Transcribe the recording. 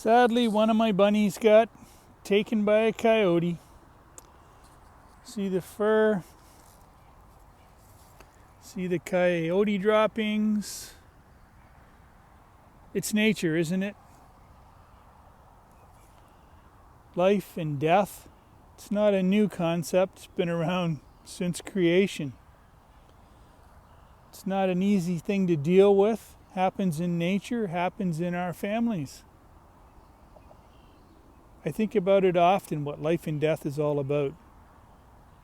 Sadly, one of my bunnies got taken by a coyote. See the fur, see the coyote droppings. It's nature, isn't it? Life and death. It's not a new concept, it's been around since creation. It's not an easy thing to deal with. Happens in nature, happens in our families. I think about it often, what life and death is all about.